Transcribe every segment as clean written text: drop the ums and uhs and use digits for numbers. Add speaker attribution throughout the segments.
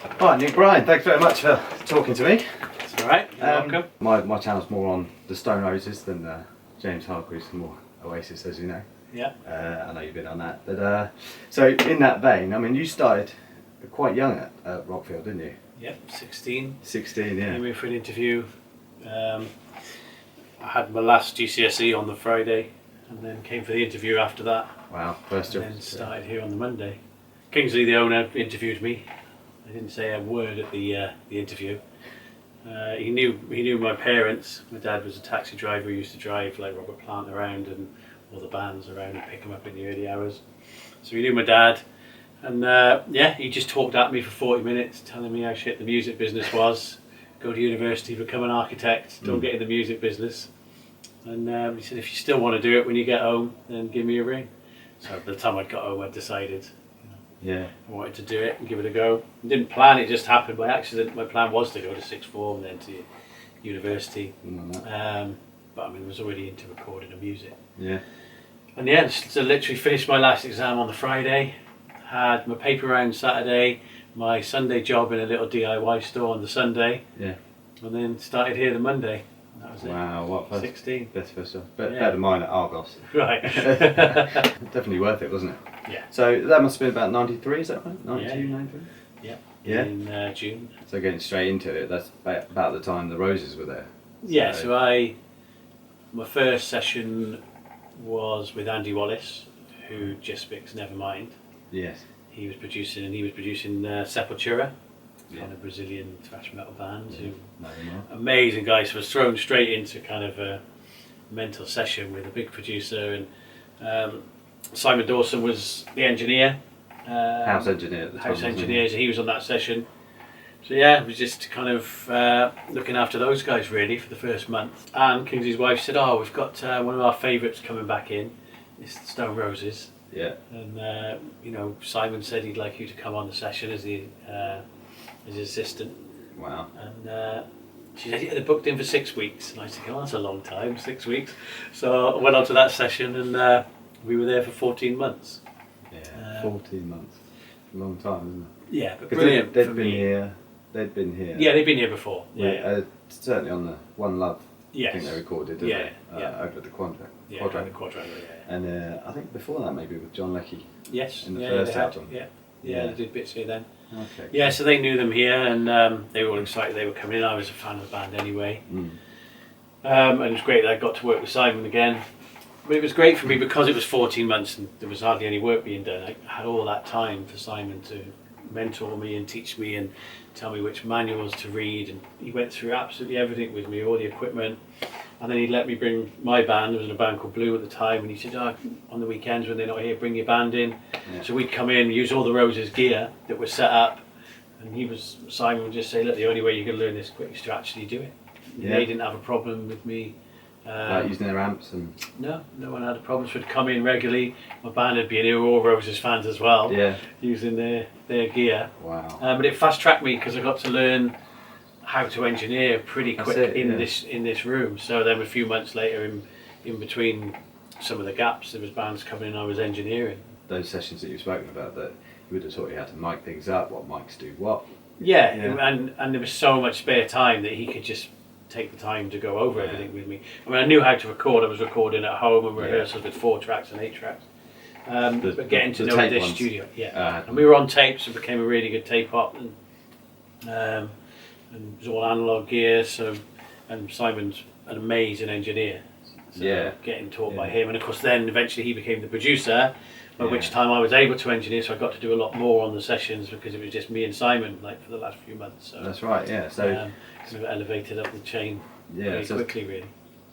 Speaker 1: Hi, Nick Brine. Thanks very much for talking to me.
Speaker 2: It's all right. You're welcome.
Speaker 1: My channel's more on the Stone Roses than James Hargreaves, more Oasis, as you know.
Speaker 2: Yeah.
Speaker 1: I know you've been on that. But so in that vein, I mean, you started quite young at Rockfield, didn't you?
Speaker 2: Yep. 16.
Speaker 1: 16, yeah.
Speaker 2: Came in for an interview. I had my last GCSE on the Friday, and then came for the interview after that.
Speaker 1: Wow, first job.
Speaker 2: And then started here on the Monday. Kingsley, the owner, interviewed me. I didn't say a word at the interview. He knew my parents. My dad was a taxi driver. He used to drive like Robert Plant around and all the bands around and pick them up in the early hours. So he knew my dad, and he just talked at me for 40 minutes, telling me how shit the music business was. Go to university, become an architect. Don't get in the music business. And he said, if you still want to do it when you get home, then give me a ring. So by the time I got home, I decided.
Speaker 1: Yeah.
Speaker 2: I wanted to do it and give it a go. I didn't plan, it just happened by accident. My plan was to go to sixth form, then to university. But I mean, I was already into recording and music.
Speaker 1: Yeah.
Speaker 2: And yeah, so literally finished my last exam on the Friday, had my paper round Saturday, my Sunday job in a little DIY store on the Sunday.
Speaker 1: Yeah.
Speaker 2: And then started here the Monday. That was
Speaker 1: wow,
Speaker 2: it.
Speaker 1: what first?
Speaker 2: 16.
Speaker 1: Best first job. Better than mine at Argos.
Speaker 2: Right.
Speaker 1: Definitely worth it, wasn't it?
Speaker 2: Yeah.
Speaker 1: So that must have been about 93, is that right? 92,
Speaker 2: Yeah.
Speaker 1: 93?
Speaker 2: Yeah.
Speaker 1: Yeah.
Speaker 2: In June.
Speaker 1: So getting straight into it, that's about the time the Roses were there.
Speaker 2: Yeah, so my first session was with Andy Wallace, who just speaks Nevermind.
Speaker 1: Yes.
Speaker 2: He was producing Sepultura,
Speaker 1: Yeah.
Speaker 2: kind of Brazilian thrash metal band.
Speaker 1: Yeah. No,
Speaker 2: Amazing guy. So I was thrown straight into kind of a mental session with a big producer, and Simon Dawson was the engineer.
Speaker 1: house engineer at the time.
Speaker 2: House engineer, so he was on that session. So yeah, it was just kind of looking after those guys really for the first month. And Kingsley's wife said, "Oh, we've got one of our favourites coming back in. It's the Stone Roses."
Speaker 1: Yeah.
Speaker 2: And Simon said he'd like you to come on the session as his assistant.
Speaker 1: Wow.
Speaker 2: And she said, yeah, they're booked in for 6 weeks. And I said, oh, that's a long time, 6 weeks. So I went on to that session, and we were there for 14 months.
Speaker 1: Yeah, 14 months. A long time, isn't it?
Speaker 2: Yeah, but brilliant.
Speaker 1: They'd been here. They'd been here.
Speaker 2: Yeah, they've been here before.
Speaker 1: Yeah. Certainly on the One Love.
Speaker 2: Yes.
Speaker 1: I think they recorded, didn't they? Over at the Quadrangle.
Speaker 2: Yeah, the Quadrangle, yeah.
Speaker 1: And I think before that maybe with John Leckie.
Speaker 2: Yes.
Speaker 1: In the first album.
Speaker 2: Yeah, they did bits here then.
Speaker 1: Okay.
Speaker 2: Yeah, so they knew them here, and they were all excited they were coming in. I was a fan of the band anyway. And it was great that I got to work with Simon again. But it was great for me because it was 14 months and there was hardly any work being done. I had all that time for Simon to mentor me and teach me and tell me which manuals to read, and he went through absolutely everything with me, all the equipment. And then he'd let me bring my band. There was a band called Blue at the time, and he said, on the weekends when they're not here, bring your band in. Yeah. So we'd come in, use all the Roses gear that was set up, and Simon would just say, look, the only way you can learn this quick is to actually do it. Yeah. They didn't have a problem with me.
Speaker 1: Like using their amps and...
Speaker 2: No one had a problem. So I'd come in regularly. My band had been here, all Roses fans as well, using their gear.
Speaker 1: Wow.
Speaker 2: But it fast-tracked me because I got to learn how to engineer pretty quick in this room. So then a few months later, in between some of the gaps, there was bands coming in, I was engineering.
Speaker 1: Those sessions that you've spoken about, that you would have taught you how to mic things up, what mics do what.
Speaker 2: Yeah. And there was so much spare time that he could just take the time to go over everything with me. I mean, I knew how to record. I was recording at home and rehearsals with 4 tracks and 8 tracks. But getting to know this studio, and we were on tapes, so it became a really good tape op, and it was all analog gear. And Simon's an amazing engineer. So getting taught by him, and of course, then eventually he became the producer. By which time I was able to engineer, so I got to do a lot more on the sessions because it was just me and Simon, like for the last few months. So
Speaker 1: that's right. Yeah. So
Speaker 2: kind of elevated up the chain very quickly, really.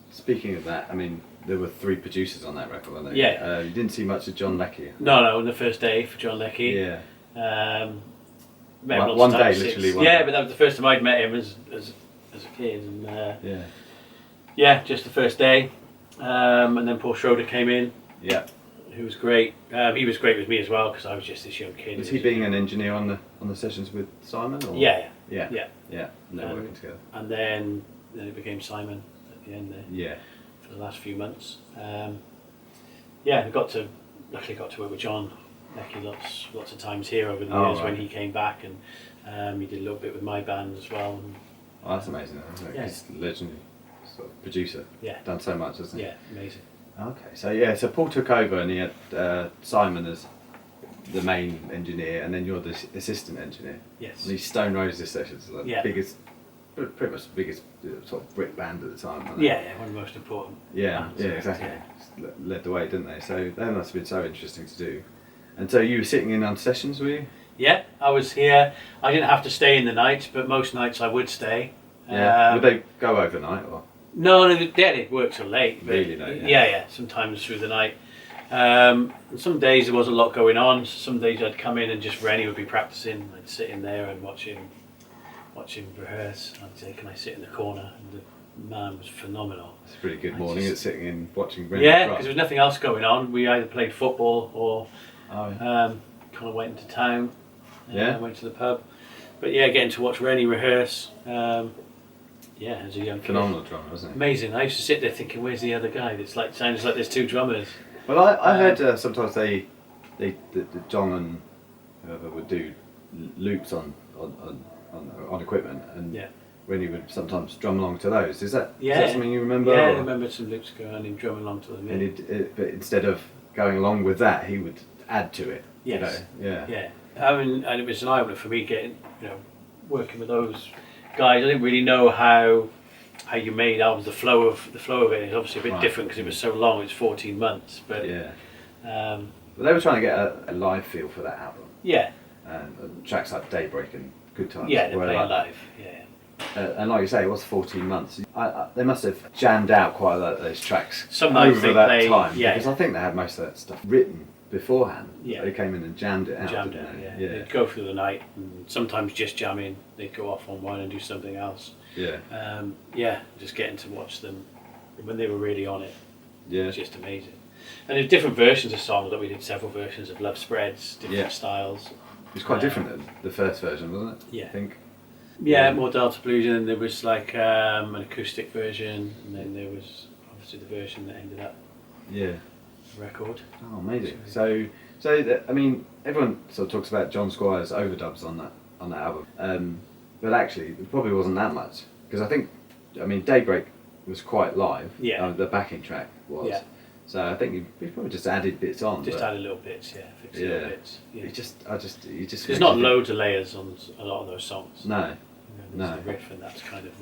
Speaker 1: Speaking of that, I mean, there were 3 producers on that record, weren't there?
Speaker 2: Yeah.
Speaker 1: You didn't see much of John Leckie.
Speaker 2: No, on the first day for John Leckie.
Speaker 1: Yeah.
Speaker 2: Met him
Speaker 1: one day, literally.
Speaker 2: But that was the first time I'd met him as a kid. And, just the first day. And then Paul Schroeder came in.
Speaker 1: Yeah.
Speaker 2: Who was great. He was great with me as well because I was just this young kid.
Speaker 1: Was he being an engineer on the sessions with Simon? Or?
Speaker 2: Yeah.
Speaker 1: And they were working together.
Speaker 2: And then it became Simon at the end there.
Speaker 1: Yeah.
Speaker 2: For the last few months. Luckily got to work with John Nicky lots of times here over the
Speaker 1: Oh,
Speaker 2: years
Speaker 1: right.
Speaker 2: when he came back, and he did a little bit with my band as well. And,
Speaker 1: Oh, that's amazing, isn't it?
Speaker 2: Yeah.
Speaker 1: He's a legendary sort of producer.
Speaker 2: Yeah.
Speaker 1: Done so much, hasn't he?
Speaker 2: yeah, amazing.
Speaker 1: Okay, so Paul took over and he had Simon as the main engineer, and then you're the assistant engineer.
Speaker 2: Yes.
Speaker 1: And these Stone Roses sessions are the
Speaker 2: Yeah.
Speaker 1: biggest, pretty much the biggest sort of brick band at the time, weren't
Speaker 2: Yeah,
Speaker 1: they?
Speaker 2: yeah, one of the most important.
Speaker 1: Yeah,
Speaker 2: bands,
Speaker 1: yeah, exactly.
Speaker 2: yeah.
Speaker 1: Led the way, didn't they? So that must have been so interesting to do. And so you were sitting in on sessions, were you?
Speaker 2: Yeah, I was here. I didn't have to stay in the night, but most nights I would stay.
Speaker 1: Yeah. Would they go overnight or?
Speaker 2: No, they'd work till late. But
Speaker 1: Really late,
Speaker 2: yeah, sometimes through the night. And some days there was a lot going on. Some days I'd come in and just Reni would be practicing. I'd sit in there and watch him rehearse. I'd say, "Can I sit in the corner?" And the man was phenomenal.
Speaker 1: It's a pretty good
Speaker 2: I
Speaker 1: morning
Speaker 2: just-
Speaker 1: at sitting in watching Reni
Speaker 2: Yeah,
Speaker 1: rock.
Speaker 2: because there was nothing else going on. We either played football or
Speaker 1: Oh, yeah.
Speaker 2: kind of went into town.
Speaker 1: Yeah.
Speaker 2: Went to the pub. But yeah, getting to watch Reni rehearse. Yeah, as a young kid.
Speaker 1: Phenomenal drummer, wasn't he?
Speaker 2: Amazing. I used to sit there thinking, "Where's the other guy?" It's like sounds like there's two drummers.
Speaker 1: Well, I heard sometimes the John and whoever would do loops on equipment, and
Speaker 2: Yeah.
Speaker 1: Reni would sometimes drum along to those. Is that
Speaker 2: Yeah.
Speaker 1: something you remember?
Speaker 2: Yeah, I
Speaker 1: or-
Speaker 2: remember some loops going on, him drumming along to them. Yeah.
Speaker 1: And but instead of going along with that, he would add to it.
Speaker 2: Yes.
Speaker 1: You know? Yeah.
Speaker 2: Yeah. I mean, and it was an eye opener for me getting, working with those guys. I didn't really know how you made albums. The flow of it is obviously a bit
Speaker 1: Right.
Speaker 2: different because it was so long. It's 14 months, but
Speaker 1: Yeah.
Speaker 2: um,
Speaker 1: But they were trying to get a live feel for that album,
Speaker 2: yeah,
Speaker 1: and tracks like Daybreak and Good Times.
Speaker 2: yeah, they're
Speaker 1: were
Speaker 2: playing
Speaker 1: like that.
Speaker 2: live. Yeah.
Speaker 1: And like you say, it was 14 months. They must have jammed out quite a lot of those tracks
Speaker 2: Some nights
Speaker 1: over
Speaker 2: they
Speaker 1: that
Speaker 2: play-
Speaker 1: time.
Speaker 2: yeah.
Speaker 1: Because I think they had most of that stuff written beforehand.
Speaker 2: Yeah.
Speaker 1: They came in and jammed it out.
Speaker 2: Jammed
Speaker 1: didn't
Speaker 2: out,
Speaker 1: they?
Speaker 2: yeah. They'd go through the night and sometimes just jam in. They'd go off on one and do something else.
Speaker 1: Yeah.
Speaker 2: Yeah, just getting to watch them when they were really on it.
Speaker 1: Yeah.
Speaker 2: It's just amazing. And there's different versions of songs that we did several versions of Love Spreads, different
Speaker 1: Yeah.
Speaker 2: styles.
Speaker 1: It was quite different than the first version, wasn't it?
Speaker 2: Yeah.
Speaker 1: I think.
Speaker 2: Yeah,
Speaker 1: Yeah.
Speaker 2: more Delta Blues, and then there was like an acoustic version, and then there was obviously the version that ended up
Speaker 1: Yeah.
Speaker 2: the record.
Speaker 1: Oh, amazing. So I mean, everyone sort of talks about John Squire's overdubs on that album, but actually, it probably wasn't that much because I mean, Daybreak was quite live.
Speaker 2: Yeah.
Speaker 1: The backing track was.
Speaker 2: Yeah.
Speaker 1: So I think he probably just added bits on.
Speaker 2: Just
Speaker 1: but
Speaker 2: added little bits, yeah, fixed little bits. Yeah.
Speaker 1: He just.
Speaker 2: There's
Speaker 1: makes
Speaker 2: not
Speaker 1: you
Speaker 2: loads of layers on a lot of those songs.
Speaker 1: No.
Speaker 2: There's
Speaker 1: no.
Speaker 2: the riff, and that's kind of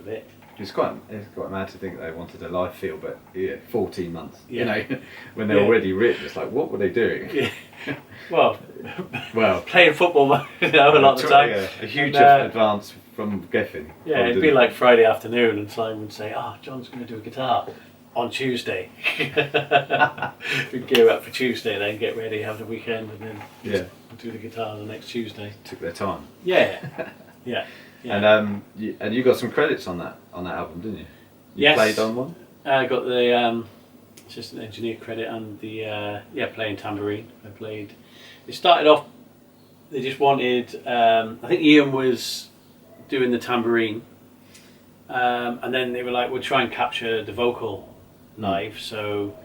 Speaker 2: it.
Speaker 1: It's quite mad to think they wanted a live feel, but yeah, 14 months.
Speaker 2: Yeah.
Speaker 1: You know, when they're
Speaker 2: Yeah.
Speaker 1: already written, it's like, what were they doing?
Speaker 2: Yeah. Well,
Speaker 1: Well,
Speaker 2: playing football, a lot of the time.
Speaker 1: Yeah, a huge
Speaker 2: And,
Speaker 1: advance from Geffen.
Speaker 2: Yeah,
Speaker 1: Probably
Speaker 2: it'd be
Speaker 1: didn't-
Speaker 2: like Friday afternoon, and Simon would say, John's going to do a guitar on Tuesday." We'd gear up for Tuesday, then get ready, have the weekend, and then
Speaker 1: Yeah,
Speaker 2: do the guitar the next Tuesday.
Speaker 1: took their time.
Speaker 2: Yeah, yeah.
Speaker 1: And you got some credits on that album, didn't you? You
Speaker 2: Yes.
Speaker 1: played on one.
Speaker 2: I got the assistant engineer credit and the playing tambourine. I played. It started off. They just wanted. I think Ian was doing the tambourine, and then they were like, "We'll try and capture the vocal live." So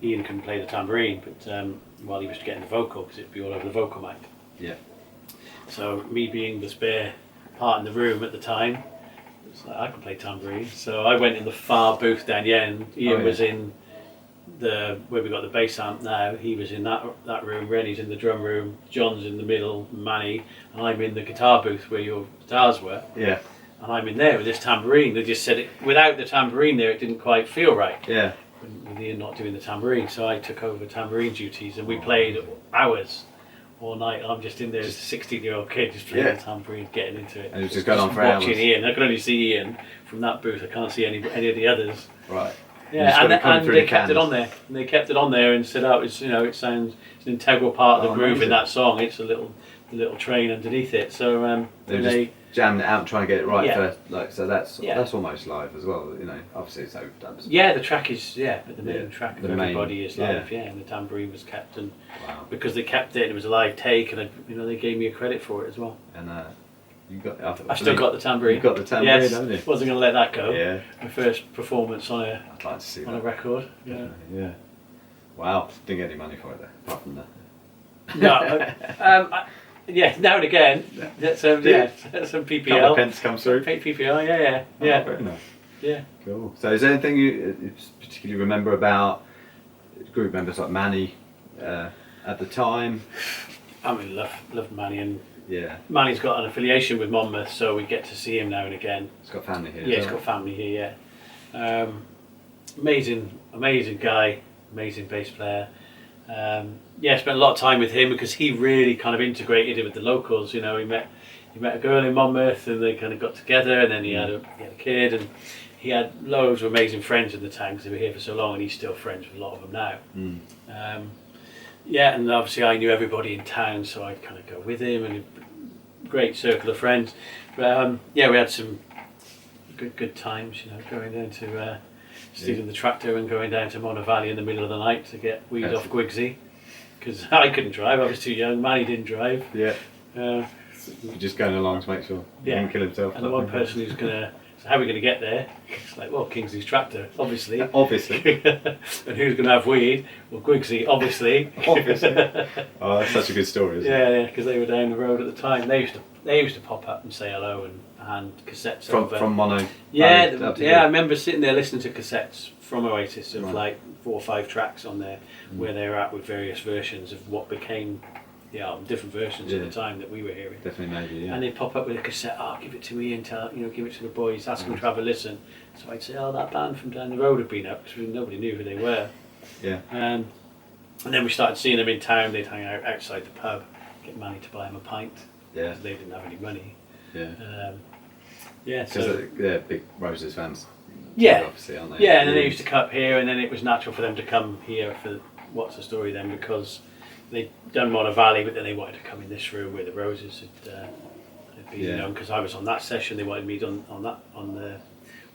Speaker 2: Ian couldn't play the tambourine, but while he was getting the vocal, because it'd be all over the vocal mic.
Speaker 1: Yeah.
Speaker 2: So me being the spare part in the room at the time, it's like, I could play tambourine. So I went in the far booth down the end. Ian was in where we got the bass amp now. He was in that room. Reni's in the drum room. John's in the middle. Manny, and I'm in the guitar booth where your guitars were.
Speaker 1: Yeah.
Speaker 2: And I'm in there with this tambourine. They just said without the tambourine there, it didn't quite feel right.
Speaker 1: Yeah.
Speaker 2: With Ian not doing the tambourine, so I took over tambourine duties, and we played hours. All night, I'm just in there as a 16-year-old kid just playing the tambourine, getting into it.
Speaker 1: And it was just going on for
Speaker 2: watching
Speaker 1: hours.
Speaker 2: Ian. I can only see Ian from that booth. I can't see any of the others.
Speaker 1: Right.
Speaker 2: Yeah,
Speaker 1: You just gotta come
Speaker 2: and
Speaker 1: through
Speaker 2: they
Speaker 1: the
Speaker 2: kept it
Speaker 1: cans.
Speaker 2: on there. And they kept it on there and said, it's it sounds it's an integral part of the
Speaker 1: Oh,
Speaker 2: groove
Speaker 1: amazing.
Speaker 2: in that song. It's a little train underneath it. So
Speaker 1: They
Speaker 2: then
Speaker 1: just jammed it out and trying to get it right
Speaker 2: Yeah.
Speaker 1: first. Like so, that's
Speaker 2: Yeah.
Speaker 1: almost live as well. You know, obviously it's overdubs.
Speaker 2: the track is but the main
Speaker 1: Yeah,
Speaker 2: track of
Speaker 1: the main-
Speaker 2: everybody is
Speaker 1: yeah.
Speaker 2: live. Yeah, and the tambourine was kept, and
Speaker 1: Wow.
Speaker 2: because they kept it, and it was a live take, and they gave me a credit for it as well.
Speaker 1: And you got.
Speaker 2: I've still got the tambourine.
Speaker 1: You've got the tambourine,
Speaker 2: Yes,
Speaker 1: haven't you?
Speaker 2: wasn't going to let that go.
Speaker 1: Yeah.
Speaker 2: My first performance on a
Speaker 1: I'd like to see
Speaker 2: on a
Speaker 1: that.
Speaker 2: record. Yeah.
Speaker 1: Yeah. Wow. Didn't get any money for it though, apart from
Speaker 2: No. Yeah, now and again. That's some PPL.
Speaker 1: Couple of pence come through.
Speaker 2: PPL, yeah.
Speaker 1: Oh, very nice.
Speaker 2: Yeah.
Speaker 1: Cool. So is there anything you particularly remember about group members like Manny at the time?
Speaker 2: I mean, love Manny, and
Speaker 1: Yeah.
Speaker 2: Manny's got an affiliation with Monmouth, so we get to see him now and again.
Speaker 1: He's got family here.
Speaker 2: Yeah, he's got family here, yeah. Amazing guy, amazing bass player. Yeah, spent a lot of time with him because he really kind of integrated it with the locals. You know, he met a girl in Monmouth, and they kind of got together, and then he had a kid, and he had loads of amazing friends in the town because they were here for so long, and he's still friends with a lot of them now. Yeah, and obviously I knew everybody in town, so I'd kind of go with him, and a great circle of friends. But yeah, we had some good times, you know, going down to stealing the tractor and going down to Monmouth Valley in the middle of the night to get weed off Gwigsy, because I couldn't drive, I was too young. Manny didn't drive.
Speaker 1: Yeah. You're just going along to make sure he didn't kill himself.
Speaker 2: And the one person who's gonna, so how are we gonna get there? It's like, well, Kingsley's tractor, obviously.
Speaker 1: Obviously.
Speaker 2: And who's gonna have weed? Well, Gwigsy, obviously.
Speaker 1: Obviously. Oh, that's such a good story, isn't it?
Speaker 2: Yeah, because they were down the road at the time. They used to pop up and say hello and hand cassettes over.
Speaker 1: From Mono.
Speaker 2: Yeah, I remember sitting there listening to cassettes from Oasis of like 4 or 5 tracks on there, where they were at with various versions of what became the album, different versions at the time that we were hearing.
Speaker 1: Definitely, maybe, yeah.
Speaker 2: And they'd pop up with a cassette. Oh, give it to me and give it to the boys. Ask them to have a listen. So I'd say, oh, that band from down the road had been up, because nobody knew who they were.
Speaker 1: Yeah.
Speaker 2: And then we started seeing them in town. They'd hang out outside the pub, get Manny to buy them a pint.
Speaker 1: Yeah.
Speaker 2: Because they didn't have any money.
Speaker 1: Yeah.
Speaker 2: Yeah.
Speaker 1: Because
Speaker 2: So
Speaker 1: they're big Roses fans.
Speaker 2: yeah.
Speaker 1: Obviously, aren't they?
Speaker 2: Yeah, and then they used to come up here, and then it was natural for them to come here for What's the Story then, because they'd done Monmouth Valley, but then they wanted to come in this room where the Roses had been, you know, because I was on that session. They wanted me on the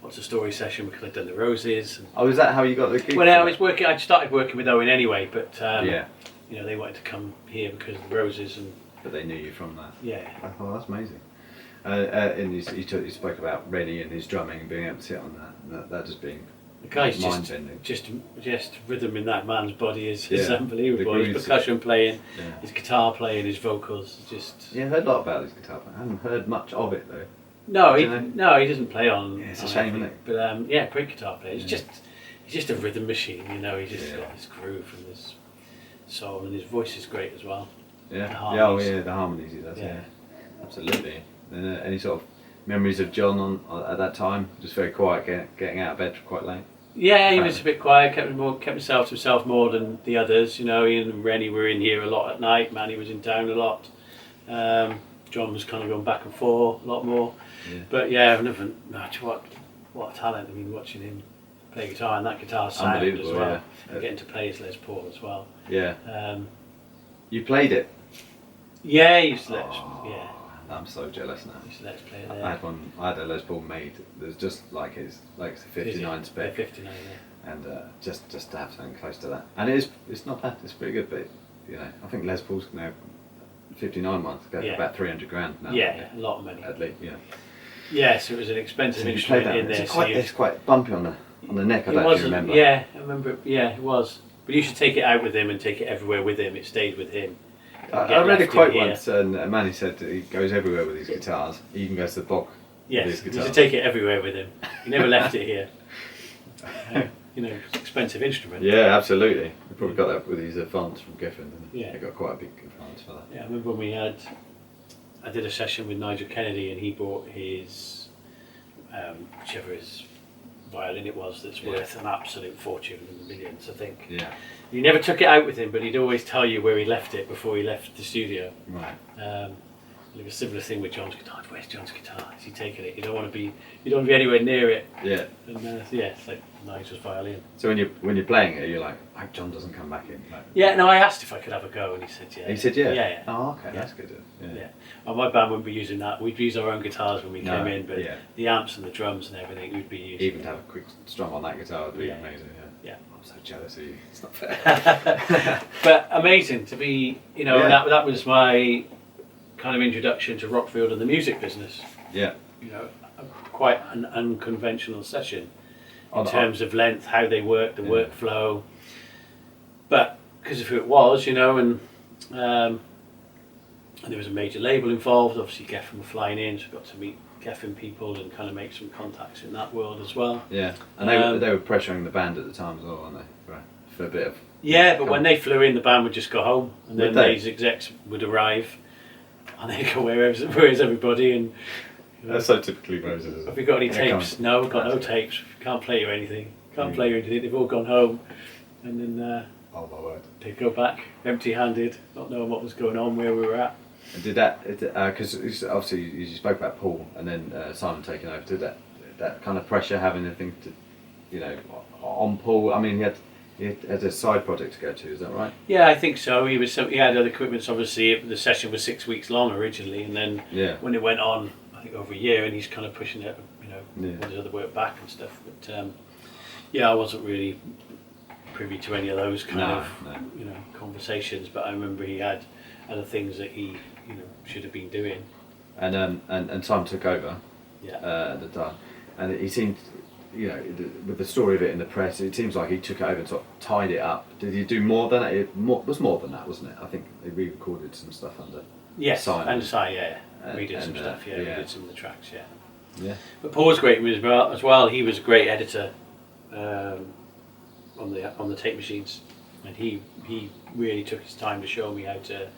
Speaker 2: What's the Story session because I'd done the Roses. And
Speaker 1: oh, is that how you got the gig?
Speaker 2: well, I'd started working with Owen anyway, but you know, they wanted to come here because of the Roses, and
Speaker 1: but they knew you from that.
Speaker 2: Yeah.
Speaker 1: Oh, that's amazing. And you spoke about Reni and his drumming and being able to sit on that just being
Speaker 2: the guy's
Speaker 1: mind-bending.
Speaker 2: just rhythm in that man's body is unbelievable.
Speaker 1: The
Speaker 2: His percussion playing,
Speaker 1: Yeah.
Speaker 2: his guitar playing, his vocals, just.
Speaker 1: Yeah, I heard a lot about his guitar. I haven't heard much of it though.
Speaker 2: No,
Speaker 1: Do
Speaker 2: he
Speaker 1: you know?
Speaker 2: he doesn't play on.
Speaker 1: Yeah, it's a
Speaker 2: on
Speaker 1: shame,
Speaker 2: anything.
Speaker 1: isn't it?
Speaker 2: But yeah, great guitar player. He's just a rhythm machine, you know. He's just
Speaker 1: Yeah.
Speaker 2: got his groove and his soul, and his voice is great as well.
Speaker 1: Yeah.
Speaker 2: The
Speaker 1: Yeah. Oh,
Speaker 2: harmonies.
Speaker 1: yeah. The harmonies he does.
Speaker 2: Yeah.
Speaker 1: Yeah. Absolutely. And any sort of memories of John at that time? Just very quiet, getting out of bed quite late.
Speaker 2: Yeah, he was a bit quiet, kept himself to himself more than the others. You know, Ian and Reni were in here a lot at night. Manny was in town a lot. John was kind of going back and forth a lot more.
Speaker 1: Yeah.
Speaker 2: But yeah, I've never. What a talent! I mean, watching him play guitar and that guitar sound as
Speaker 1: Unbelievable,
Speaker 2: well.
Speaker 1: yeah.
Speaker 2: And getting to play his Les Paul as well.
Speaker 1: Yeah.
Speaker 2: Um,
Speaker 1: You played it.
Speaker 2: yeah, he used to
Speaker 1: Oh, I'm so jealous now.
Speaker 2: he used to let us play it
Speaker 1: I
Speaker 2: there.
Speaker 1: had one. I had a Les Paul made. It was just like his, like it's a 59 spec,
Speaker 2: 59, yeah.
Speaker 1: and just to have something close to that. And it's not bad. It's pretty good, but you know, I think Les Paul's now 59 ones go for
Speaker 2: Yeah.
Speaker 1: about 300 grand now.
Speaker 2: Yeah, a lot of money.
Speaker 1: At least, yeah.
Speaker 2: Yeah, so it was an expensive
Speaker 1: So you played
Speaker 2: instrument
Speaker 1: that.
Speaker 2: in there.
Speaker 1: It's quite bumpy on the neck. I
Speaker 2: It
Speaker 1: don't
Speaker 2: wasn't.
Speaker 1: remember.
Speaker 2: Yeah, I remember. Yeah, it was. But you should take it out with him and take it everywhere with him. It stayed with him.
Speaker 1: I read a
Speaker 2: left
Speaker 1: quote
Speaker 2: in here.
Speaker 1: once, and Manny said that he goes everywhere with his guitars. He even goes to the bog with
Speaker 2: Yes,
Speaker 1: his
Speaker 2: you
Speaker 1: guitar.
Speaker 2: should take it everywhere with him. He never left it here. You know, it's an expensive instrument.
Speaker 1: Yeah, absolutely. He probably got that with his Advance from Giffen, didn't he?
Speaker 2: Yeah.
Speaker 1: He got quite a big Advance for that.
Speaker 2: Yeah, I remember when I did a session with Nigel Kennedy, and he bought his, whichever his violin it was, that's worth an absolute fortune in the millions, I think.
Speaker 1: Yeah.
Speaker 2: He never took it out with him, but he'd always tell you where he left it before he left the studio.
Speaker 1: Right.
Speaker 2: Like a similar thing with John's guitar. Where's John's guitar? Has he taken it? You don't want to be anywhere near it.
Speaker 1: Yeah.
Speaker 2: And yeah, it's like Nigel's violin.
Speaker 1: So when you're playing it, you're like, I hope John doesn't come back in. Like,
Speaker 2: Yeah, no, I asked if I could have a go, and he said yeah.
Speaker 1: he said yeah.
Speaker 2: Yeah.
Speaker 1: Oh, okay,
Speaker 2: Yeah.
Speaker 1: that's good. Yeah.
Speaker 2: Yeah. Well, my band wouldn't be using that. We'd use our own guitars when we
Speaker 1: No,
Speaker 2: came in, but
Speaker 1: yeah.
Speaker 2: the amps and the drums and everything we'd be using.
Speaker 1: Even to have a quick strum on that guitar would be
Speaker 2: Yeah.
Speaker 1: amazing. Yeah.
Speaker 2: Yeah.
Speaker 1: I'm so jealous of you. It's not fair.
Speaker 2: But amazing to be, you know,
Speaker 1: Yeah.
Speaker 2: that was my kind of introduction to Rockfield and the music business.
Speaker 1: Yeah.
Speaker 2: You know, quite an unconventional session in
Speaker 1: On-
Speaker 2: terms of length, how they work, the
Speaker 1: Yeah.
Speaker 2: workflow. But because of who it was, you know, and And there was a major label involved. Obviously, Geffen were flying in, so we got to meet Geffen people and kind of make some contacts in that world as well.
Speaker 1: Yeah, and they were pressuring the band at the time as well, weren't they? Right. For a bit of.
Speaker 2: Yeah, but when they flew in, the band would just go home, and then these execs would arrive, and they'd go, where's everybody? And
Speaker 1: that's so typically Roses.
Speaker 2: Have we got any tapes? No, we've got no tapes. Can't play you anything. Can't play you anything. They've all gone home, and then
Speaker 1: oh my word,
Speaker 2: they'd go back empty-handed, not knowing what was going on, where we were at.
Speaker 1: And did that? Because obviously you spoke about Paul and then Simon taking over. Did that kind of pressure having anything to, you know, on Paul? I mean, he had a side project to go to. Is that right?
Speaker 2: Yeah, I think so. He had other commitments. Obviously, the session was 6 weeks long originally, and then when it went on, I think over a year, and he's kind of pushing it, you know, all his other work back and stuff. But I wasn't really privy to any of those kind of you know, conversations. But I remember he had other things that he, you know, should have been doing.
Speaker 1: And Simon took over. At the time, and he seemed, you know, with the story of it in the press, it seems like he took it over and sort of tied it up. Did he do more than that? It was more than that, wasn't it? I think they re-recorded some stuff under.
Speaker 2: Yes,
Speaker 1: Simon.
Speaker 2: And Simon, we did some stuff. We did some of the tracks.
Speaker 1: Yeah.
Speaker 2: But Paul was great as well. He was a great editor on the tape machines, and he really took his time to show me how to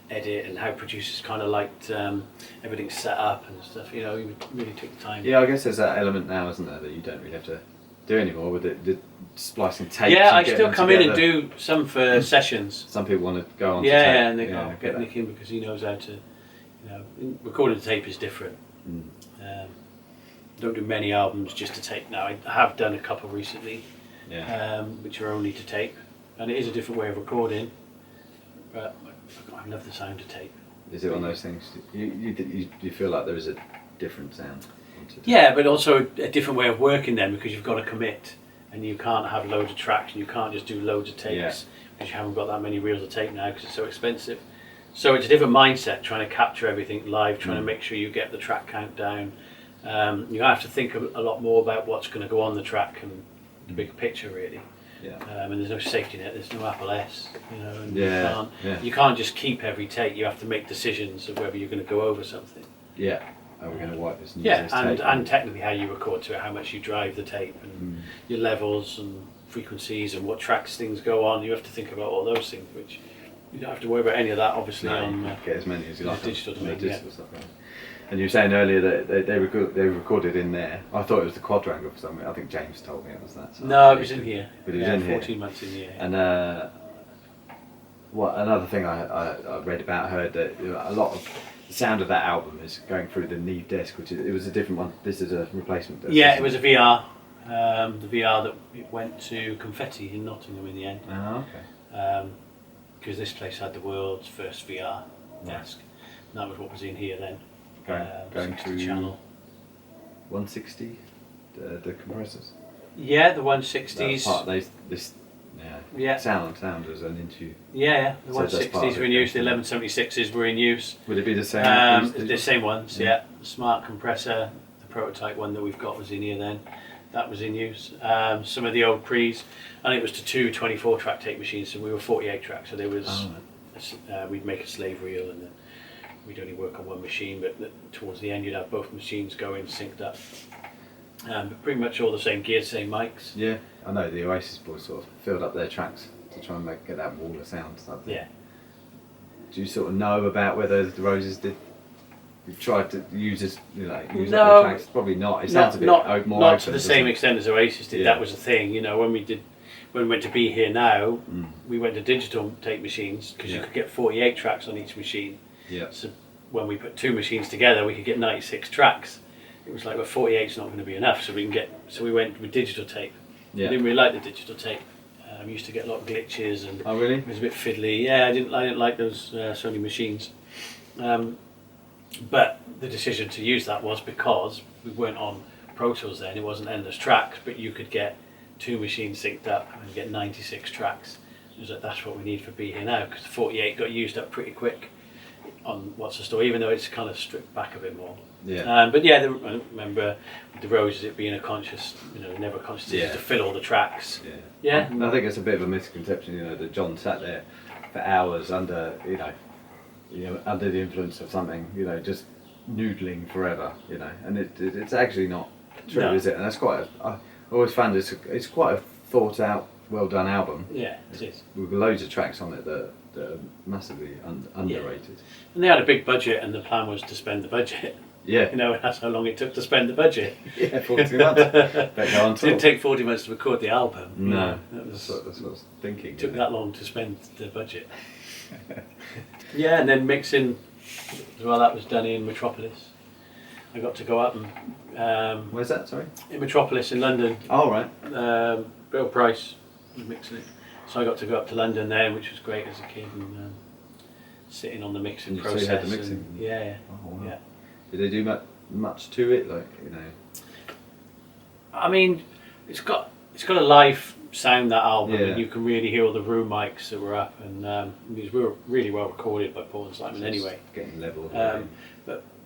Speaker 2: edit and how producers kind of liked everything set up and stuff. You know, he really took the time.
Speaker 1: Yeah, I guess there's that element now, isn't there, that you don't really have to do anymore with the splicing tapes.
Speaker 2: Yeah, I still come in and do some for sessions.
Speaker 1: Some people want to go on.
Speaker 2: Yeah, to tape. And they get Nick in because he knows how to. You know, recording the tape is different. Don't do many albums just to tape now. I have done a couple recently, which are only to tape, and it is a different way of recording. But I love the sound of tape.
Speaker 1: Is it one of those things? You feel like there is a different sound?
Speaker 2: Yeah, but also a different way of working then, because you've got to commit, and you can't have loads of tracks, and you can't just do loads of takes because you haven't got that many reels of tape now because it's so expensive. So it's a different mindset, trying to capture everything live, trying to make sure you get the track count down. You have to think a lot more about what's going to go on the track and the big picture, really. And there's no safety net, there's no Apple S, you know, and you can't just keep every take. You have to make decisions of whether you're going to go over something.
Speaker 1: Yeah. Are we going to wipe this?
Speaker 2: And technically how you record to it, how much you drive the tape, and your levels and frequencies and what tracks things go on. You have to think about all those things, which you don't have to worry about any of that, obviously.
Speaker 1: Get as many as you like.
Speaker 2: Digital
Speaker 1: stuff. Right? And you were saying earlier that they recorded in there. I thought it was the quadrangle for some reason. I think James told me it was that. So
Speaker 2: no, it was in here.
Speaker 1: But it was in
Speaker 2: 14 months in here.
Speaker 1: And another thing I read about, heard that a lot of the sound of that album is going through the Neve disc, which it was a different one. This is a replacement disc.
Speaker 2: Yeah, it was a VR. The VR that went to Confetti in Nottingham in the end.
Speaker 1: Oh, okay.
Speaker 2: Because this place had the world's first VR desk. And that was what was in here then.
Speaker 1: Going to
Speaker 2: channel
Speaker 1: 160, the compressors.
Speaker 2: Yeah, the 160s.
Speaker 1: Sound was an into.
Speaker 2: Yeah, the 160s were in use. The 1176s were in use.
Speaker 1: Would it be the same?
Speaker 2: The same ones, The smart compressor, the prototype one that we've got was in here then. That was in use. Some of the old pre's, and it was to two 24-track tape machines, so we were 48 tracks. So there was, we'd make a slave reel, and we'd only work on one machine. But towards the end, you'd have both machines going synced up. But pretty much all the same gear, same mics.
Speaker 1: Yeah, I know the Oasis boys sort of filled up their tracks to try and get that wall of sound stuff.
Speaker 2: Yeah.
Speaker 1: Do you sort of know about whether the Roses did? You tried to use up the tracks? Probably not. It sounds a bit more
Speaker 2: not
Speaker 1: open,
Speaker 2: to the same extent as Oasis did. That was the thing, you know. When we went to Be Here Now, we went to digital tape machines because you could get 48 tracks on each machine.
Speaker 1: Yeah.
Speaker 2: So when we put two machines together, we could get 96 tracks. It was like, well, 48's not going to be enough, so we went with digital tape.
Speaker 1: Yeah.
Speaker 2: I didn't really like the digital tape. We used to get a lot of glitches and
Speaker 1: oh really?
Speaker 2: It was a bit fiddly. Yeah, I didn't like those Sony machines. But the decision to use that was because we weren't on Pro Tools then. It wasn't endless tracks, but you could get two machines synced up and get 96 tracks. It was like, that's what we need for Be Here Now, because the 48 got used up pretty quick on What's the Story, even though it's kind of stripped back a bit more.
Speaker 1: Yeah.
Speaker 2: But yeah, I remember with the Roses, it being a conscious, never conscious decision to fill all the tracks.
Speaker 1: Yeah. I think it's a bit of a misconception, that John sat there for hours under under the influence of something, just noodling forever, and it's actually not true,
Speaker 2: No.
Speaker 1: is it? And that's I always found it's quite a thought out, well done album.
Speaker 2: Yeah, it is.
Speaker 1: With loads of tracks on it that are massively underrated.
Speaker 2: And they had a big budget, and the plan was to spend the budget.
Speaker 1: Yeah.
Speaker 2: That's how long it took to spend the budget.
Speaker 1: Yeah, 40 months.
Speaker 2: It didn't take 40 months to record the album.
Speaker 1: No,
Speaker 2: that's
Speaker 1: what I was thinking.
Speaker 2: It took that long to spend the budget. Yeah, and then mixing as well, that was done in Metropolis. I got to go up and...
Speaker 1: Where's that, sorry?
Speaker 2: In Metropolis in London.
Speaker 1: Oh, right.
Speaker 2: Bill Price was mixing it. So I got to go up to London then, which was great as a kid, and sitting on the mixing process.
Speaker 1: So you had the mixing?
Speaker 2: Yeah.
Speaker 1: Oh, wow.
Speaker 2: Yeah.
Speaker 1: Did they do much to it,
Speaker 2: I mean, it's got a live sound, that album,
Speaker 1: Yeah.
Speaker 2: and you can really hear all the room mics that were up, and these were really well recorded by Paul and Simon anyway.
Speaker 1: Getting level.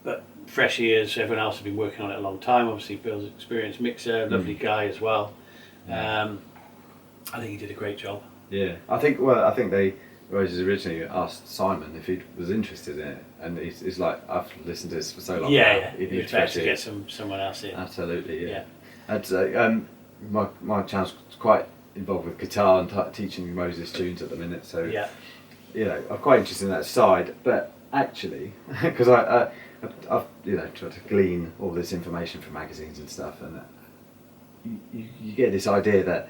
Speaker 2: But fresh ears, everyone else had been working on it a long time. Obviously, Bill's experienced mixer, lovely guy as well.
Speaker 1: Yeah.
Speaker 2: I think he did a great job.
Speaker 1: Yeah, I think they Roses originally asked Simon if he was interested in it, and he's like, I've listened to this for so long.
Speaker 2: Yeah,
Speaker 1: He
Speaker 2: it's better to get someone else in.
Speaker 1: Absolutely, yeah.
Speaker 2: Yeah.
Speaker 1: I'd say my channel's quite involved with guitar and teaching Moses tunes at the minute, so
Speaker 2: Yeah.
Speaker 1: I'm quite interested in that side. But actually, because I've tried to glean all this information from magazines and stuff, and you get this idea that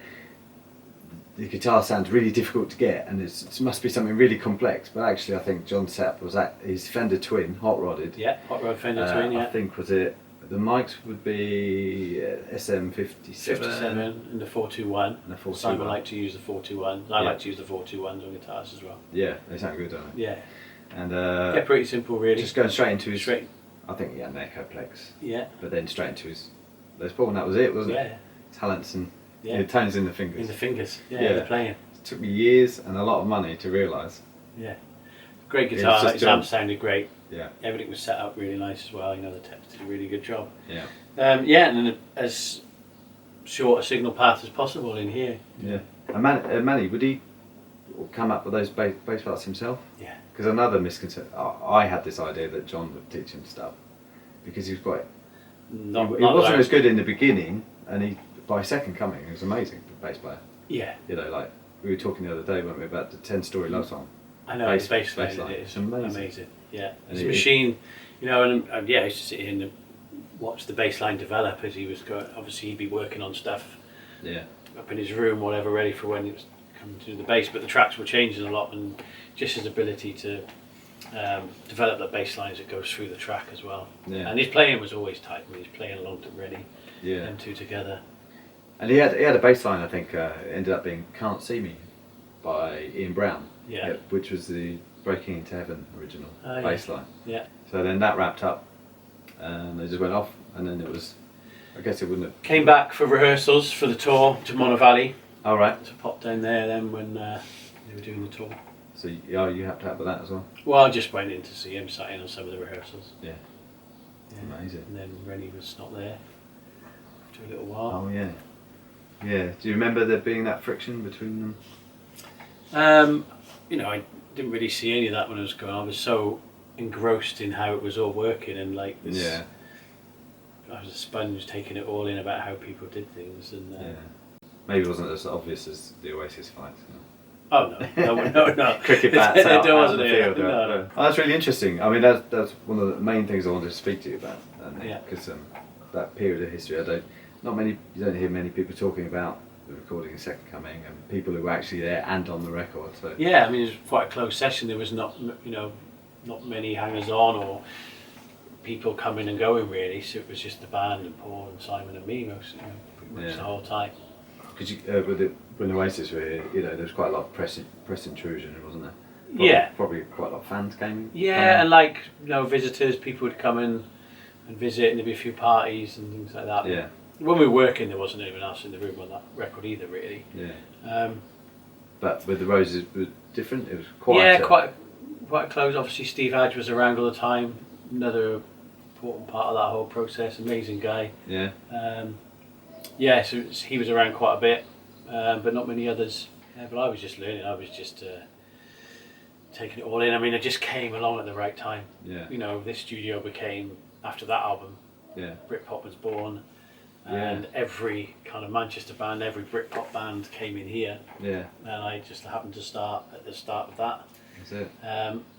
Speaker 1: the guitar sounds really difficult to get, and it must be something really complex. But actually, I think John's setup was his Fender Twin, hot rodded.
Speaker 2: Yeah, hot rod Fender Twin. Yeah.
Speaker 1: I think the mics would be SM57.
Speaker 2: 57 and the 421.
Speaker 1: And the 421.
Speaker 2: Simon liked to use the 421. I like to use the 421s on guitars as well.
Speaker 1: Yeah, they sound good, don't they?
Speaker 2: Yeah.
Speaker 1: And
Speaker 2: Pretty simple, really.
Speaker 1: just going straight into his.
Speaker 2: Straight.
Speaker 1: I think he had an Echoplex.
Speaker 2: Yeah.
Speaker 1: But then straight into his Les Paul, and that was it, wasn't it?
Speaker 2: Yeah.
Speaker 1: Talents and
Speaker 2: Yeah.
Speaker 1: tones in the fingers.
Speaker 2: In the fingers. Yeah.
Speaker 1: Yeah.
Speaker 2: The playing.
Speaker 1: It took me years and a lot of money to realise.
Speaker 2: Yeah. Great
Speaker 1: It was
Speaker 2: guitar.
Speaker 1: just
Speaker 2: His
Speaker 1: John.
Speaker 2: amp sounded great.
Speaker 1: Yeah.
Speaker 2: Everything was set up really nice as well. The techs did a really good job.
Speaker 1: Yeah.
Speaker 2: And then as short a signal path as possible in here.
Speaker 1: Yeah. And Manny, would he come up with those bass parts himself?
Speaker 2: Yeah.
Speaker 1: Because another misconception, I had this idea that John would teach him stuff, because he was quite.
Speaker 2: Not
Speaker 1: he wasn't
Speaker 2: like-
Speaker 1: as good in the beginning, and by second coming, he was amazing bass player.
Speaker 2: Yeah.
Speaker 1: Like we were talking the other day, weren't we, about the 10-story love song.
Speaker 2: I know,
Speaker 1: Bass-
Speaker 2: the bass
Speaker 1: bass
Speaker 2: line
Speaker 1: line.
Speaker 2: is
Speaker 1: Amazing.
Speaker 2: amazing. Yeah,
Speaker 1: And
Speaker 2: it's a
Speaker 1: it-
Speaker 2: machine, and I used to sit here and watch the bass line develop as he was going. Obviously, he'd be working on stuff
Speaker 1: Yeah.
Speaker 2: up in his room, whatever, ready for when he was coming to do the bass. But the tracks were changing a lot, and just his ability to develop that bass line as it goes through the track as well.
Speaker 1: Yeah.
Speaker 2: And his playing was always tight. When he was playing along to Reni,
Speaker 1: Yeah.
Speaker 2: them two together.
Speaker 1: And he had a bass line, I think, ended up being "Can't See Me" by Ian Brown.
Speaker 2: Yeah.
Speaker 1: Which was the Breaking Into Heaven original
Speaker 2: Yeah.
Speaker 1: bass line.
Speaker 2: Yeah.
Speaker 1: So then that wrapped up, and they just went off, and then it was. I guess it wouldn't have.
Speaker 2: Came back for rehearsals for the tour to Monmouth Valley.
Speaker 1: All right.
Speaker 2: To pop down there then when they were doing the tour.
Speaker 1: So you helped out with that as well.
Speaker 2: Well, I just went in to see him, sat in on some of the rehearsals.
Speaker 1: Yeah.
Speaker 2: Yeah.
Speaker 1: Amazing.
Speaker 2: And then Reni was not there after a little while.
Speaker 1: Oh yeah. Yeah. Do you remember there being that friction between them?
Speaker 2: I didn't really see any of that when I was going. I was so engrossed in how it was all working, and like this.
Speaker 1: Yeah.
Speaker 2: I was a sponge taking it all in about how people did things, and.
Speaker 1: Yeah. Maybe it wasn't as obvious as the Oasis fight.
Speaker 2: Oh no!
Speaker 1: Cricket bats out,
Speaker 2: It
Speaker 1: out
Speaker 2: wasn't
Speaker 1: in the
Speaker 2: it.
Speaker 1: field.
Speaker 2: No.
Speaker 1: Oh, that's really interesting. I mean, that's one of the main things I wanted to speak to you about.
Speaker 2: Yeah.
Speaker 1: Because that period of history, you don't hear many people talking about the recording of Second Coming and people who were actually there and on the record. So.
Speaker 2: Yeah, I mean, it was quite a close session. There was not many hangers on or people coming and going really. So it was just the band and Paul and Simon and me pretty much the whole time.
Speaker 1: Because when Oasis were here, there was quite a lot of press intrusion, wasn't there? Probably quite a lot of fans came.
Speaker 2: Yeah, and visitors, people would come in and visit, and there'd be a few parties and things like that.
Speaker 1: Yeah.
Speaker 2: When we were working, there wasn't anyone else in the room on that record either, really.
Speaker 1: Yeah. But with the Roses, it was different. It was quieter.
Speaker 2: Yeah, quite close. Obviously, Steve Hadge was around all the time. Another important part of that whole process. Amazing guy.
Speaker 1: Yeah.
Speaker 2: So he was around quite a bit, but not many others. But I was just learning. I was just taking it all in. I mean, I just came along at the right time.
Speaker 1: Yeah.
Speaker 2: You know, this studio became, after that album,
Speaker 1: Yeah.
Speaker 2: Britpop was born.
Speaker 1: Yeah.
Speaker 2: And every kind of Manchester band, every Britpop band came in here.
Speaker 1: Yeah.
Speaker 2: And I just happened to start at the start of that.
Speaker 1: That's it.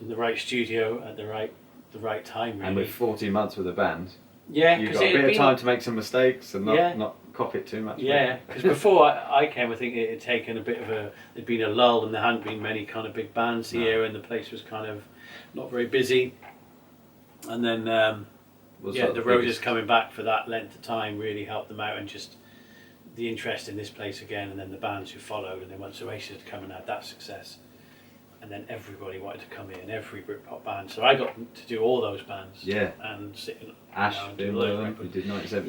Speaker 2: In the right studio at the right time, really.
Speaker 1: And with 14 months with a band,
Speaker 2: yeah,
Speaker 1: you've got a bit of time to make some mistakes and not cop it too much.
Speaker 2: Yeah, because before I came, I think it had taken a bit of there'd been a lull and there hadn't been many kind of big bands here, and the place was kind of not very busy. And then, the Roses coming back for that length of time really helped them out, and just the interest in this place again, and then the bands who followed, and then once Oasis had come and had that success, and then everybody wanted to come in, every Britpop band. So I got to do all those bands.
Speaker 1: Yeah.
Speaker 2: And sit in,
Speaker 1: Ash,
Speaker 2: and do loads
Speaker 1: we did 97%.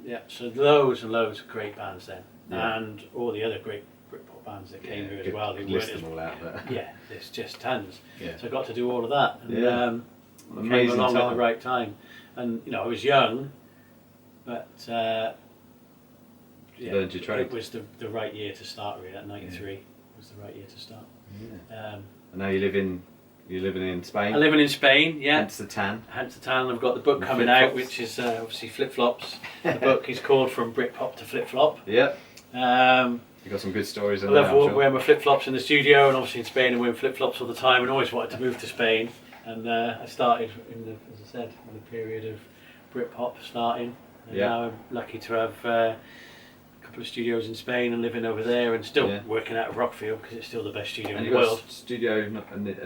Speaker 2: Yeah. So loads and loads of great bands then,
Speaker 1: Yeah.
Speaker 2: and all the other great Britpop bands that came here as well. Who
Speaker 1: list
Speaker 2: weren't
Speaker 1: them all out there.
Speaker 2: yeah, there's just tons.
Speaker 1: Yeah.
Speaker 2: So I got to do all of that, and came
Speaker 1: Amazing
Speaker 2: along
Speaker 1: time.
Speaker 2: at the right time. And I was young, but
Speaker 1: learned your trade.
Speaker 2: it was the right year to start. Really, at 93 was the right year to start.
Speaker 1: Yeah. And now you're living in Spain.
Speaker 2: I'm living in Spain, yeah.
Speaker 1: Hence the tan.
Speaker 2: Hence the tan. I've got the book
Speaker 1: And
Speaker 2: coming out, which is obviously Flip Flops. The book is called From Britpop to Flip Flop.
Speaker 1: Yep.
Speaker 2: You've
Speaker 1: got some good stories
Speaker 2: I
Speaker 1: in there.
Speaker 2: love wearing my flip flops in the studio, and obviously in Spain, I'm wearing flip flops all the time, and always wanted to move to Spain. And I started as I said, in the period of Britpop starting. And now I'm lucky to have a couple of studios in Spain and living over there, and still working out of Rockfield because it's still the best studio in the world.
Speaker 1: And studio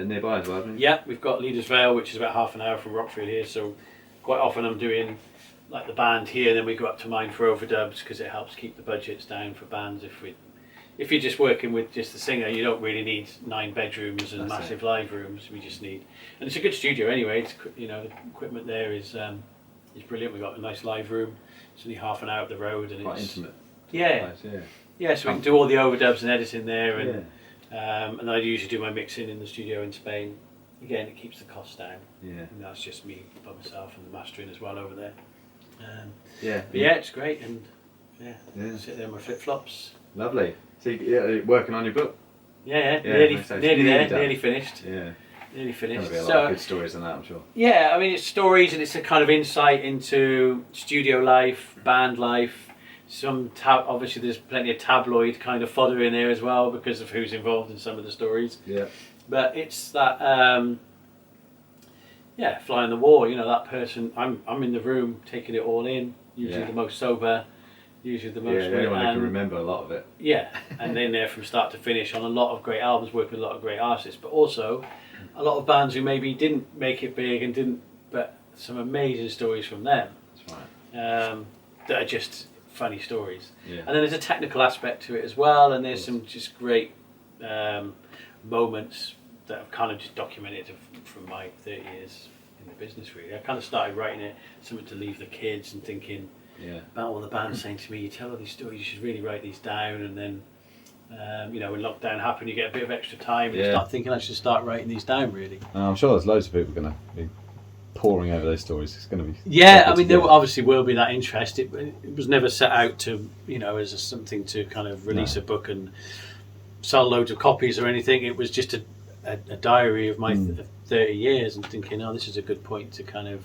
Speaker 1: nearby as well, haven't you?
Speaker 2: Yeah, we've got Leaders Vale, which is about half an hour from Rockfield here. So quite often I'm doing like the band here, then we go up to mine for overdubs because it helps keep the budgets down for bands. If you're just working with just the singer, you don't really need 9 bedrooms and massive live rooms. We just need, and it's a good studio anyway. It's, the equipment there is brilliant. We've got a nice live room. It's only half an hour up the road, and
Speaker 1: quite
Speaker 2: it's
Speaker 1: intimate.
Speaker 2: Yeah,
Speaker 1: nice,
Speaker 2: yeah. So we can do all the overdubs and editing there, and I usually do my mixing in the studio in Spain. Again, it keeps the costs down.
Speaker 1: Yeah,
Speaker 2: and that's just me by myself and the mastering as well over there.
Speaker 1: But
Speaker 2: it's great, and sit there in my flip flops.
Speaker 1: Lovely. So you're working on your book?
Speaker 2: Nearly there, nearly finished.
Speaker 1: Yeah.
Speaker 2: Nearly finished.
Speaker 1: There'll be a lot of good stories in that, I'm sure.
Speaker 2: Yeah, I mean, it's stories, and it's a kind of insight into studio life, band life. Obviously there's plenty of tabloid kind of fodder in there as well because of who's involved in some of the stories.
Speaker 1: Yeah.
Speaker 2: But it's that, fly on the wall. That person. I'm in the room taking it all in. Usually the most sober. Usually the most.
Speaker 1: Yeah, anyone who can remember a lot of it.
Speaker 2: Yeah, and then there from start to finish on a lot of great albums, working with a lot of great artists, but also a lot of bands who maybe didn't make it big and but some amazing stories from them.
Speaker 1: That's right.
Speaker 2: That are just funny stories.
Speaker 1: Yeah.
Speaker 2: And then there's a technical aspect to it as well, and there's some just great moments that I've kind of just documented from my 30 years in the business, really. I kind of started writing it, something to leave the kids, and thinking about all the bands saying to me, you tell all these stories, you should really write these down. And then, when lockdown happened, you get a bit of extra time, and you start thinking I should start writing these down, really.
Speaker 1: I'm sure there's loads of people going to be pouring over those stories. It's going to be...
Speaker 2: Yeah, I mean, there obviously will be that interest. It was never set out to, as something to kind of release a book and sell loads of copies or anything. It was just a diary of my 30 years, and thinking, this is a good point to kind of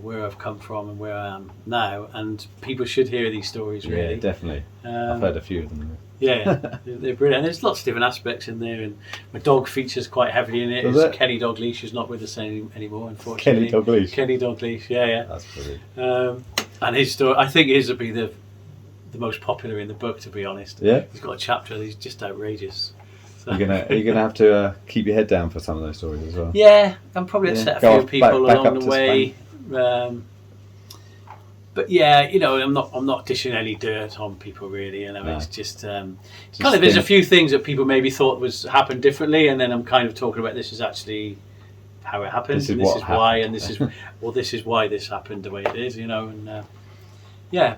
Speaker 2: where I've come from and where I am now, and people should hear these stories, really.
Speaker 1: Yeah, definitely. I've heard a few of them.
Speaker 2: Yeah, they're brilliant. And there's lots of different aspects in there, and my dog features quite heavily in it. It's Kelly Dalglish, who's not with us anymore, unfortunately. Kelly Dalglish, yeah. That's brilliant. And his story, I think his would be the most popular in the book, to be honest.
Speaker 1: Yeah.
Speaker 2: He's got a chapter that's just outrageous. So.
Speaker 1: Are you gonna have to keep your head down for some of those stories as well?
Speaker 2: Yeah, I'm probably upset a few people
Speaker 1: back
Speaker 2: along the way. But I'm not dishing any dirt on people, really. It's just kind of, there's a few things that people maybe thought happened differently, and then I'm kind of talking about this is actually how it happened, this is why, and this is why this happened the way it is, and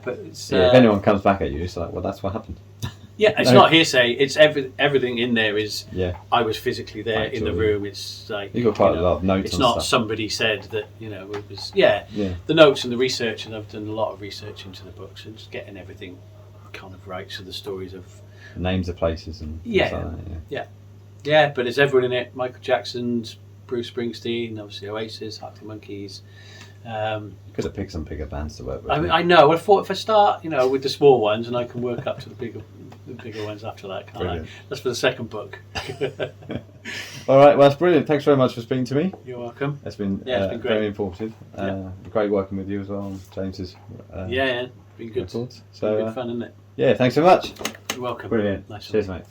Speaker 2: but it's
Speaker 1: if anyone comes back at you, it's like, well, that's what happened.
Speaker 2: Yeah, it's not hearsay. It's everything in there is.
Speaker 1: Yeah.
Speaker 2: I was physically there in the room. It's like
Speaker 1: you got quite a lot of notes.
Speaker 2: It's not
Speaker 1: stuff.
Speaker 2: Somebody said that it was. Yeah. The notes and the research, and I've done a lot of research into the books and just getting everything kind of right. So the stories of
Speaker 1: names of places and
Speaker 2: yeah,
Speaker 1: things like that,
Speaker 2: yeah. Yeah, but there's everyone in it. Michael Jackson's, Bruce Springsteen, obviously Oasis, Arctic Monkeys.
Speaker 3: Could have picked some bigger bands to work with.
Speaker 2: I mean, I know. I thought if I start, with the small ones, and I can work up to the bigger ones after that, can't
Speaker 3: Brilliant.
Speaker 2: I? That's for the second book.
Speaker 3: All right, well, that's brilliant. Thanks very much for speaking to me.
Speaker 2: You're welcome.
Speaker 3: It's been,
Speaker 2: Yeah, it's been great.
Speaker 3: very informative. Great working with you as well, on James's
Speaker 2: Yeah, been good.
Speaker 3: records.
Speaker 2: So
Speaker 3: So,
Speaker 2: good fun, isn't it?
Speaker 3: yeah, thanks so much.
Speaker 2: You're welcome.
Speaker 3: Brilliant.
Speaker 2: Nice one.
Speaker 3: Cheers, mate.